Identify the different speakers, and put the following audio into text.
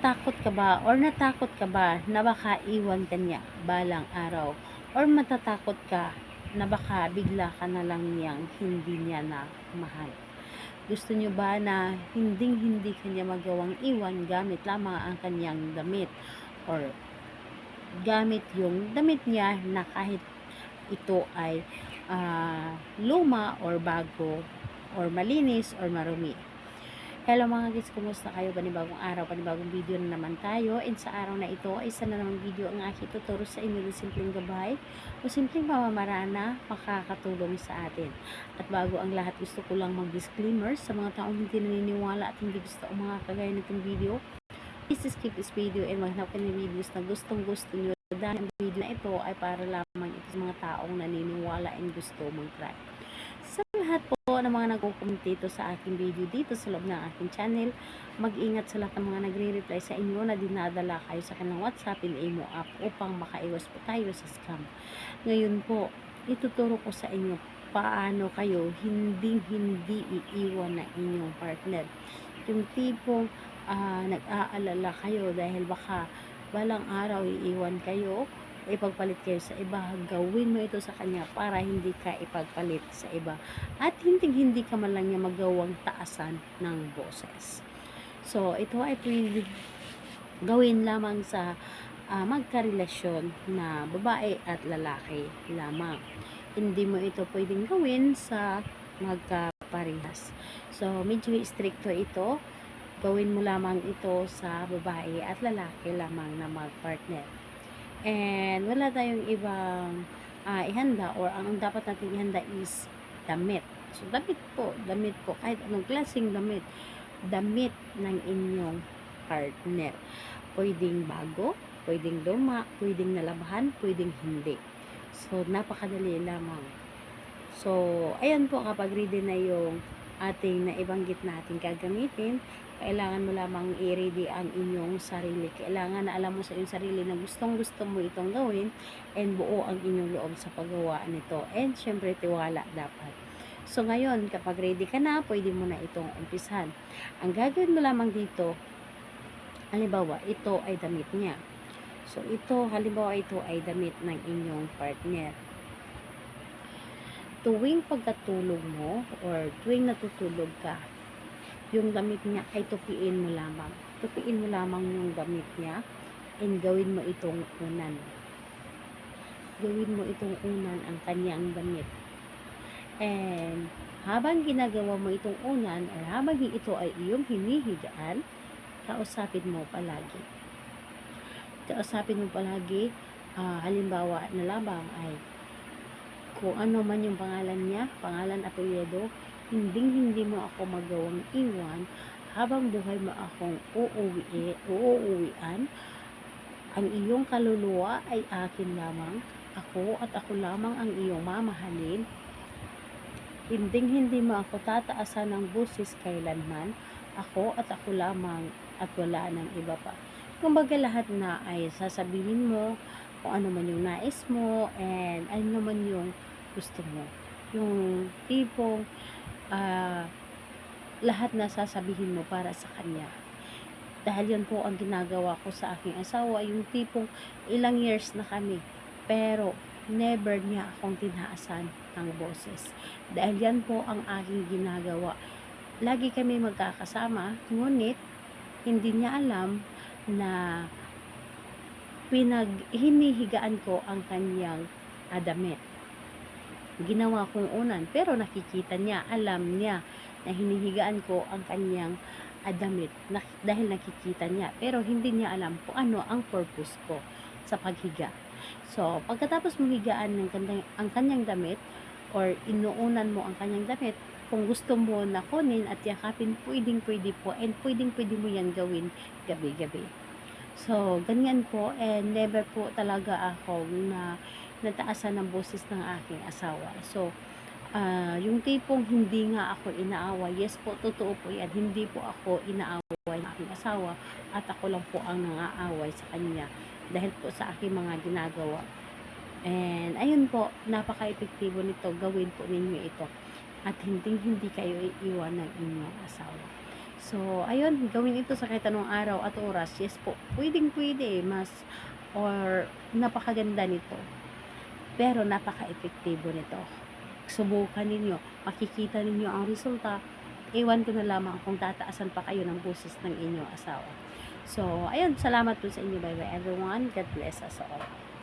Speaker 1: Natatakot ka ba or natakot ka ba na baka iwan ka niya balang araw? Or matatakot ka na baka bigla ka na lang niyang hindi niya na mahal? Gusto niyo ba na hindi kanya magawang iwan gamit lamang ang kanyang damit or gamit yung damit niya na kahit ito ay luma or bago or malinis or marumi? Hello mga kids, kumusta kayo? Panibagong araw, panibagong video na naman tayo. And sa araw na ito ay isa na namang video ang aking tuturo sa inyo ng simpleng gabay o simpleng pamamaraan na makakatulong sa atin. At bago ang lahat, gusto ko lang mag-disclaimer sa mga taong hindi naniniwala at hindi gusto ang mga kagaya nitong video. Please skip this video and maghanap kayo ng videos na gustong gusto nyo. Dahil ang video na ito ay para lamang ito sa mga taong naniniwala and gusto mag-try. Sa lahat po ng mga nagko-comment dito sa aking video dito sa loob ng aking channel, mag-ingat sa lahat ng mga nagre-reply sa inyo na dinadala kayo sa kanilang WhatsApp and Imo app upang makaiwas po tayo sa scam. Ngayon po, ituturo ko sa inyo paano kayo hindi iiwan ng inyong partner. Yung tipong nag-aalala kayo dahil baka balang araw iiwan kayo, ipagpalit kayo sa iba, gawin mo ito sa kanya para hindi ka ipagpalit sa iba at hindi ka man lang niya magawang taasan ng boses. So ito ay pwede gawin lamang sa magkarelasyon na babae at lalaki lamang. Hindi mo ito pwedeng gawin sa magkaparehas. So medyo stricto ito. Gawin mo lamang ito sa babae at lalaki lamang na magpartner. And wala tayong ibang ihanda or ang dapat natin ihanda is damit. So damit po, kahit anong klaseng damit ng inyong partner. Pwedeng bago, pwedeng luma, pwedeng nalabahan, pwedeng hindi. So napakadali lamang. So ayan po, kapag ready na yung ating naibanggit natin gagamitin, kailangan mo lamang i-ready ang inyong sarili. Kailangan na alam mo sa iyong sarili na gustong gusto mo itong gawin and buo ang inyong loob sa paggawa nito. And syempre tiwala dapat. So ngayon, kapag ready ka na, pwede mo na itong umpisan. Ang gagawin mo lamang dito, halimbawa, ito ay damit niya. So ito, halimbawa ito ay damit ng inyong partner. Tuwing pagkatulog mo or tuwing natutulog ka, yung damit niya ay tupiin mo lamang. Tupiin mo lamang yung damit niya and gawin mo itong unan. Gawin mo itong unan ang kanyang damit. And habang ginagawa mo itong unan or habang ito ay iyong hinihigaan, kausapin mo palagi. Kausapin mo palagi, halimbawa na lamang ay kung ano man yung pangalan niya, pangalan apelyido, hindi mo ako magawang iwan habang buhay mo akong uuwian. Ang iyong kaluluwa ay akin lamang, ako at ako lamang ang iyong mamahalin. Hindi mo ako tataasan ng boses kailanman, ako at ako lamang at wala ng iba pa. Kumbaga lahat na ay sasabihin mo kung ano man yung nais mo and ano man yung gusto mo. Yung tipong lahat na sasabihin mo para sa kanya. Dahil yan po ang ginagawa ko sa aking asawa, yung tipong ilang years na kami, pero never niya akong tinaasan ng boses. Dahil yan po ang aking ginagawa. Lagi kami magkakasama, ngunit hindi niya alam na hinihigaan ko ang kanyang damit. Ginawa kong unan, pero nakikita niya, alam niya na hinihigaan ko ang kanyang damit dahil nakikita niya, pero hindi niya alam kung ano ang purpose ko sa paghiga. So pagkatapos mo higaan ang kanyang damit or inuunan mo ang kanyang damit, kung gusto mo na kunin at yakapin, pwede po, and pwede mo yan gawin gabi-gabi. So ganyan po, and never po talaga ako na nataasan ng boses ng aking asawa. So yung tipong hindi nga ako inaaway, yes po, totoo po yan, hindi po ako inaaway ng aking asawa at ako lang po ang nangaaway sa kanya dahil po sa aking mga ginagawa. And ayun po, napaka-epektibo nito, gawin po ninyo ito at hindi kayo iiwan ng inyong asawa. So, ayun, gawin ito sa kahit anong araw at oras. Yes po, pwedeng-pwede mas or napakaganda nito. Pero napaka-epektibo nito. Subukan ninyo, makikita ninyo ang resulta. Ewan ko na lamang kung tataasan pa kayo ng boses ng inyong asawa. So, ayun, salamat po sa inyo. Bye bye everyone. God bless us all.